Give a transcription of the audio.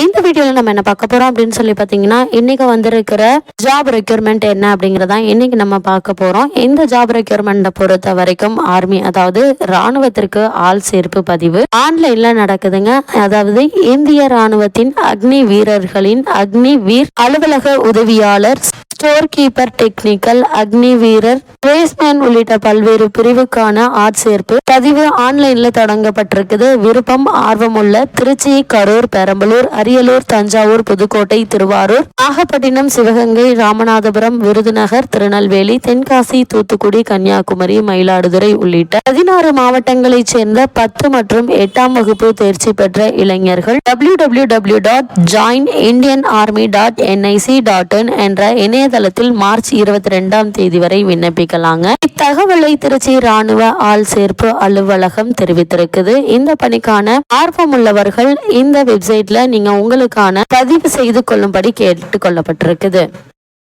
இந்த வீடியோல நம்ம என்ன பார்க்க போறோம் அப்படின்னு சொல்லி பாத்தீங்கன்னா, இன்னைக்கு வந்திருக்கிற ஜாப் ரெக்யூர்மெண்ட் என்ன அப்படிங்கறத இன்னைக்கு நம்ம பார்க்க போறோம். இந்த ஜாப் ரெக்யூர்மெண்ட்டை பொறுத்த வரைக்கும் ஆர்மி, அதாவது ராணுவத்திற்கு ஆள் சேர்ப்பு பதிவு ஆன்லைன்ல நடக்குதுங்க. அதாவது இந்திய ராணுவத்தின் அக்னி வீரர்களின் அக்னி வீர் அலுவலக உதவியாளர், ஸ்டோர் கீப்பர், டெக்னிக்கல், அக்னி வீரர், பேஸ்மேன் உள்ளிட்ட பல்வேறு பிரிவுக்கான ஆட்சேர்ப்பு பதிவு ஆன்லைன்ல தொடங்கப்பட்டிருக்குது. விருப்பம் ஆர்வமுள்ள திருச்சி, கரூர், பெரம்பலூர், அரியலூர், தஞ்சாவூர், புதுக்கோட்டை, திருவாரூர், நாகப்பட்டினம், சிவகங்கை, ராமநாதபுரம், விருதுநகர், திருநெல்வேலி, தென்காசி, தூத்துக்குடி, கன்னியாகுமரி, மயிலாடுதுறை உள்ளிட்ட 16 மாவட்டங்களைச் சேர்ந்த 10 மற்றும் 8ஆம் வகுப்பு தேர்ச்சி பெற்ற இளைஞர்கள் www.joinindianarmy.nic.in என்ற இணையதளத்தில் மார்ச் 22ஆம் தேதி வரை விண்ணப்பிக்கலாங்க. இத்தகவலை திருச்சி ராணுவ ஆள் சேர்ப்பு அலுவலகம் தெரிவித்திருக்குது. இந்த பணிக்கான ஆர்வம் உள்ளவர்கள் இந்த வெப்சைட்ல நீங்க உங்களுக்கான பதிவு செய்து கொள்ளும்படி கேட்டுக்கொள்ளப்பட்டிருக்குது.